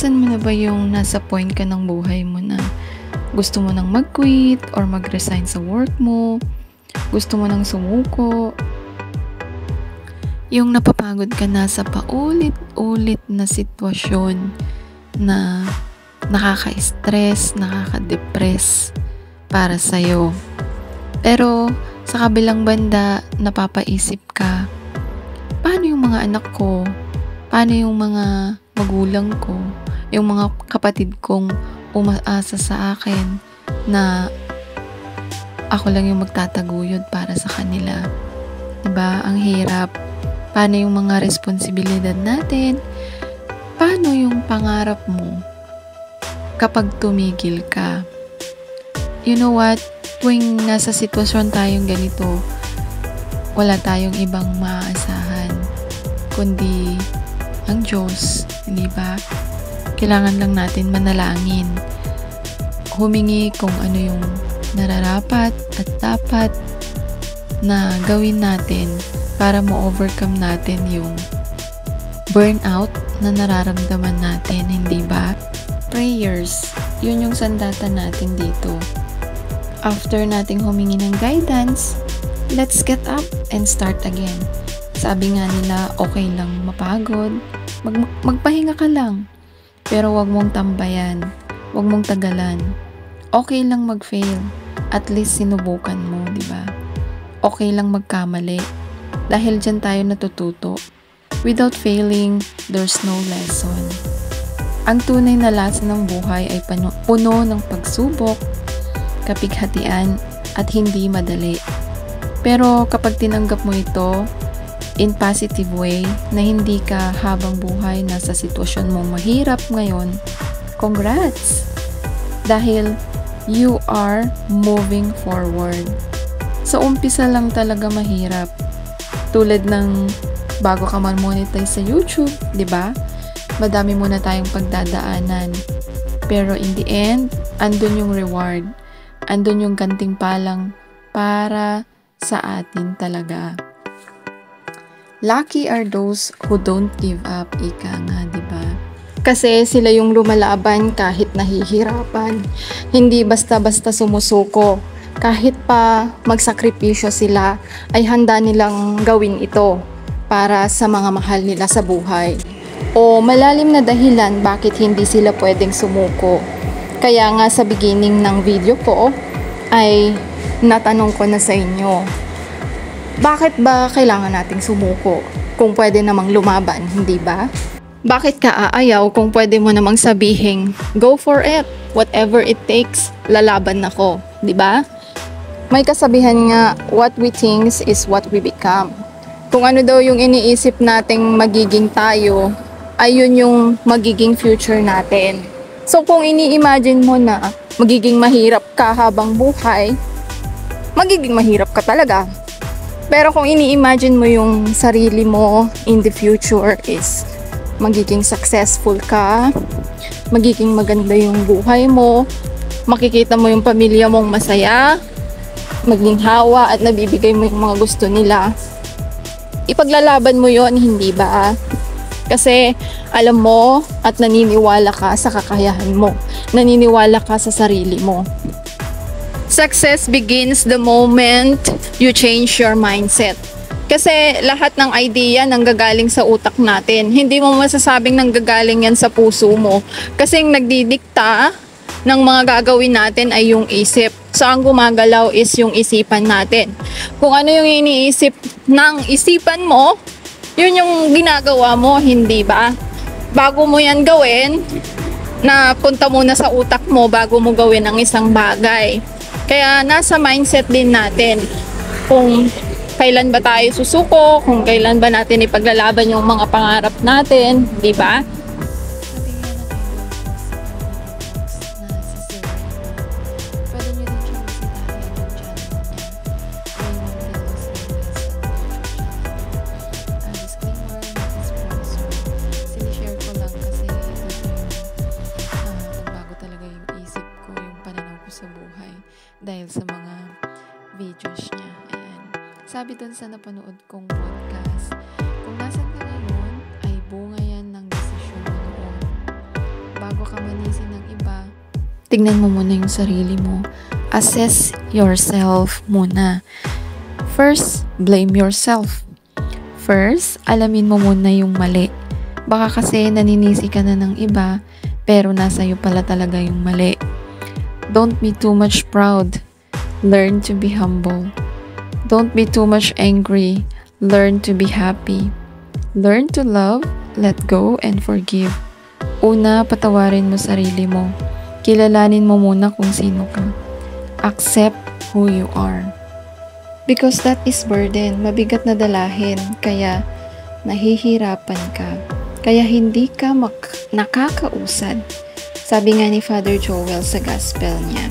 Naranasan mo na ba yung nasa point ka ng buhay mo na gusto mo nang mag-quit or mag-resign sa work mo, gusto mo nang sumuko, yung napapagod ka na sa paulit-ulit na sitwasyon na nakaka-stress, nakaka-depress para sa'yo. Pero sa kabilang banda, napapaisip ka, paano yung mga anak ko? Paano yung mga magulang ko? Yung mga kapatid kong umaasa sa akin na ako lang yung magtataguyod para sa kanila. Diba? Ang hirap. Paano yung mga responsibilidad natin? Paano yung pangarap mo kapag tumigil ka? You know what? Tuwing nasa sitwasyon tayong ganito, wala tayong ibang maaasahan kundi ang Diyos, di ba? Kailangan lang natin manalangin. Humingi kung ano yung nararapat at dapat na gawin natin para ma-overcome natin yung burnout na nararamdaman natin, hindi ba? Prayers, yun yung sandata natin dito. After nating humingi ng guidance, let's get up and start again. Sabi nga nila, okay lang mapagod, magpahinga ka lang. Pero wag mong tambayan, wag mong tagalan. Okay lang mag-fail, at least sinubukan mo, di ba? Okay lang magkamali, dahil dyan tayo natututo. Without failing, there's no lesson. Ang tunay na lesson ng buhay ay puno ng pagsubok, kapighatian, at hindi madali. Pero kapag tinanggap mo ito in positive way, na hindi ka habang buhay nasa sitwasyon mong mahirap ngayon, congrats! Dahil you are moving forward. Sa umpisa lang talaga mahirap. Tulad ng bago ka man monetize sa YouTube, di ba? Madami muna tayong pagdadaanan. Pero in the end, andun yung reward. Andun yung gantimpalang para sa atin talaga. Lucky are those who don't give up, ika nga, di ba? Kasi sila yung lumalaban kahit nahihirapan. Hindi basta-basta sumusuko. Kahit pa magsakripisyo sila, ay handa nilang gawin ito para sa mga mahal nila sa buhay. O malalim na dahilan bakit hindi sila pwedeng sumuko. Kaya nga sa beginning ng video ko, ay natanong ko na sa inyo, bakit ba kailangan nating sumuko kung pwede namang lumaban, hindi ba? Bakit ka aayaw kung pwede mo namang sabihin, go for it, whatever it takes, lalaban ako, di ba? May kasabihan nga, what we think is what we become. Kung ano daw yung iniisip nating magiging tayo, ay yun yung magiging future natin. So kung ini-imagine mo na magiging mahirap ka habang buhay, magiging mahirap ka talaga. Pero kung ini-imagine mo yung sarili mo in the future is magiging successful ka, magiging maganda yung buhay mo, makikita mo yung pamilya mong masaya, maging hawa at nabibigay mo yung mga gusto nila, ipaglalaban mo yon, hindi ba? Kasi alam mo at naniniwala ka sa kakayahan mo, naniniwala ka sa sarili mo. Success begins the moment you change your mindset. Kasi lahat ng idea nanggagaling sa utak natin. Hindi mo masasabing nanggagaling yan sa puso mo. Kasi yung nagdidikta ng mga gagawin natin ay yung isip. So ang gumagalaw is yung isipan natin. Kung ano yung iniisip ng isipan mo, yun yung ginagawa mo, hindi ba? Bago mo yan gawin, na punta muna sa utak mo bago mo gawin ang isang bagay. Kaya nasa mindset din natin kung kailan ba tayo susuko, kung kailan ba natin ipaglalaban yung mga pangarap natin, di ba? Sa buhay dahil sa mga videos niya. Ayan. Sabi dun sa napanood kong podcast, kung nasan ka ngayon, ay bunga yan ng desisyon mo noon. ka manisi ng iba, tignan mo muna yung sarili mo. Assess yourself muna. First, blame yourself. First, alamin mo muna yung mali. Baka kasi naninisi ka na ng iba, pero nasa iyo pala talaga yung mali. Don't be too much proud. Learn to be humble. Don't be too much angry. Learn to be happy. Learn to love, let go, and forgive. Una, patawarin mo sarili mo. Kilalanin mo muna kung sino ka. Accept who you are. Because that is burden. Mabigat na dalahin. Kaya, nahihirapan ka. Kaya hindi ka nakakausad. Sabi nga ni Father Joel sa gospel niya,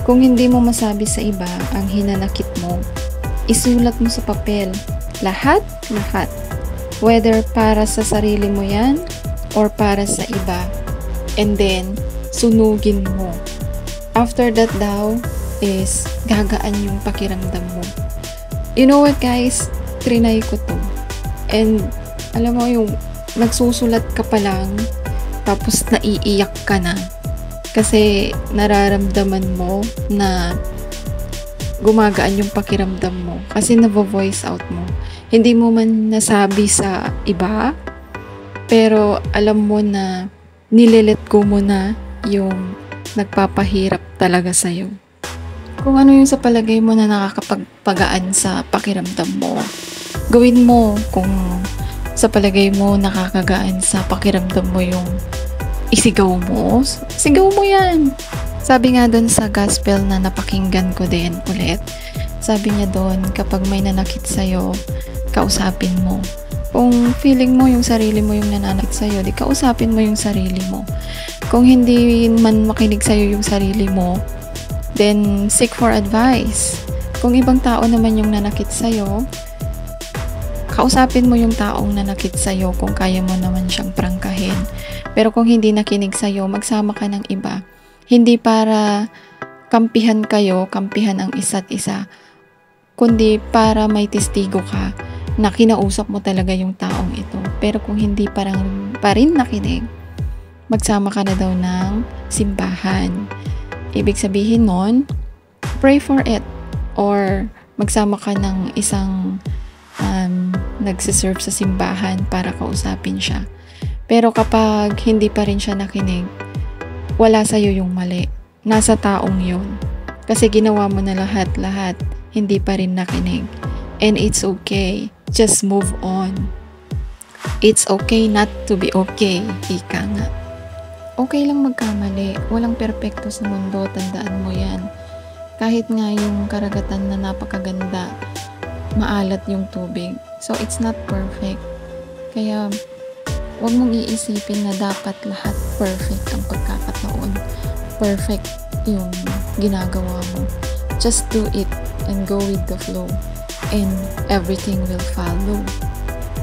kung hindi mo masabi sa iba ang hinanakit mo, isulat mo sa papel. Lahat. Whether para sa sarili mo yan or para sa iba. And then, sunugin mo. After that daw is gagaan yung pakiramdam mo. You know what guys? Trinay ko to. And alam mo yung nagsusulat ka pa lang tapos naiiyak ka na. Kasi nararamdaman mo na gumagaan yung pakiramdam mo. Kasi navo-voice out mo. Hindi mo man nasabi sa iba, pero alam mo na nilelet go mo na yung nagpapahirap talaga sa'yo. Kung ano yung sa palagay mo na nakakapagpagaan sa pakiramdam mo, gawin mo. Kung sa palagay mo nakakagaan sa pakiramdam mo yung isigaw mo, sigaw mo yan. Sabi nga doon sa gospel na napakinggan ko din ulit, sabi niya doon, kapag may nanakit sa'yo, kausapin mo. Kung feeling mo yung sarili mo yung nananakit sa'yo, di kausapin mo yung sarili mo. Kung hindi man makinig sa'yo yung sarili mo, then seek for advice. Kung ibang tao naman yung nanakit sa'yo, kausapin mo yung taong nanakit sa'yo kung kaya mo naman siyang prangkahin. Pero kung hindi nakinig sa'yo, magsama ka ng iba. Hindi para kampihan kayo, kampihan ang isa't isa, kundi para may testigo ka na kinausap mo talaga yung taong ito. Pero kung hindi pa rin nakinig, magsama ka na daw ng simbahan. Ibig sabihin nun, pray for it. Or magsama ka ng isang nagsiserve sa simbahan para kausapin siya. Pero kapag hindi pa rin siya nakinig, wala sa'yo yung mali. Nasa taong yun. Kasi ginawa mo na lahat, hindi pa rin nakinig. And it's okay. Just move on. It's okay not to be okay. Ika nga. Okay lang magkamali. Walang perpekto sa mundo. Tandaan mo yan. Kahit nga yung karagatan na napakaganda, maalat yung tubig. So, it's not perfect. Kaya, huwag mong iisipin na dapat lahat perfect ang pagkakataon. Perfect yung ginagawa mo. Just do it and go with the flow. And everything will follow.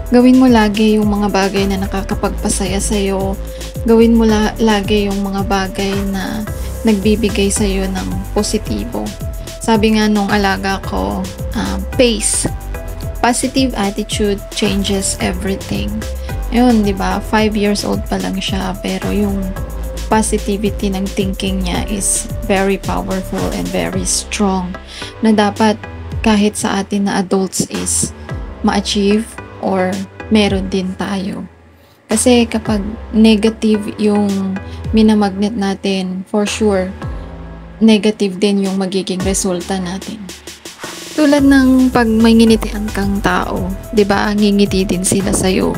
Gawin mo lagi yung mga bagay na nakakapagpasaya sa'yo. Gawin mo lagi yung mga bagay na nagbibigay sa'yo ng positibo. Sabi nga nung alaga ko, PACE. Positive attitude changes everything. Yun, di ba? 5 years old pa lang siya, pero yung positivity ng thinking niya is very powerful and very strong. Na dapat kahit sa atin na adults is ma-achieve or meron din tayo. Kasi kapag negative yung minamagnet natin, for sure, negative din yung magiging resulta natin. Tulad ng pag may nginitian kang tao, di ba, ngingiti din sila sa'yo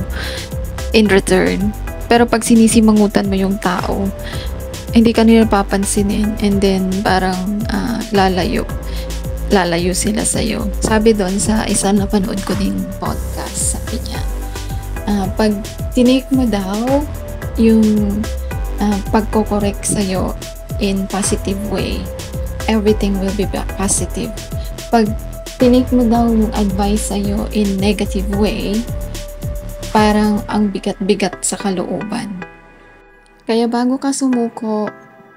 in return. Pero pag sinisimangutan mo yung tao, hindi ka nila papansinin and then parang lalayo sila sa'yo. Sabi doon sa isang napanood ko ding podcast, sabi niya, pag tinake mo daw yung pagko-correct sa'yo in positive way, everything will be positive. Pag tinake mo daw yung advice sa'yo in negative way, parang ang bigat-bigat sa kalooban. Kaya bago ka sumuko,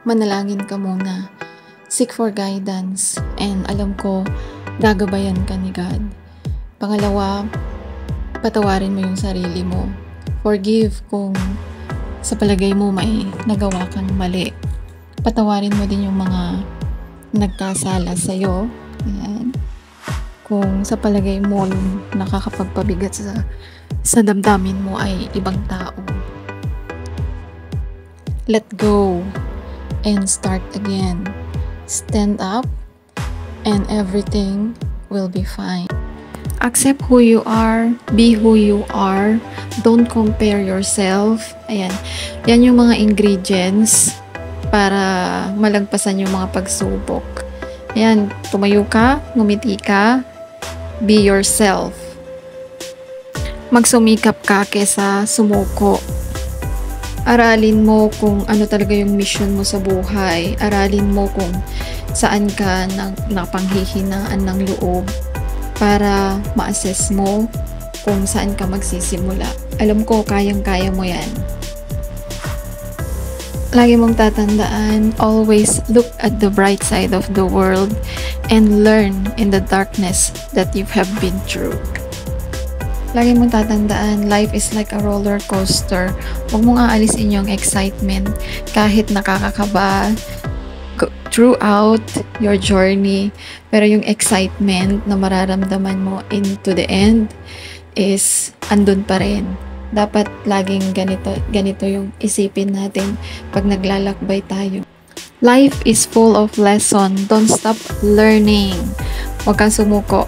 manalangin ka muna. Seek for guidance. And alam ko, gagabayan ka ni God. Pangalawa, patawarin mo yung sarili mo. Forgive kung sa palagay mo may nagawa kang mali, patawarin mo din yung mga nagkasala sa'yo. Ayan. Kung sa palagay mo nakakapagpabigat sa damdamin mo ay ibang tao, let go and start again. Stand up and everything will be fine. Accept who you are, be who you are, don't compare yourself. Ayan, yan yung mga ingredients para malagpasan yung mga pagsubok. Ayan, tumayo ka, ngumiti ka, be yourself. Magsumikap ka kesa sumuko. Aralin mo kung ano talaga yung mission mo sa buhay. Aralin mo kung saan ka napanghihinaan ng loob para ma-assess mo kung saan ka magsisimula. Alam ko, kayang-kaya mo yan. Lagi mong tatandaan, always look at the bright side of the world and learn in the darkness that you have been through. Lagi mong tatandaan, life is like a roller coaster. Huwag mong aalisin yung excitement kahit nakakakaba throughout your journey. Pero yung excitement na mararamdaman mo into the end is andun pa rin. Dapat laging ganito yung isipin natin pag naglalakbay tayo. Life is full of lesson. Don't stop learning. Huwag kang sumuko.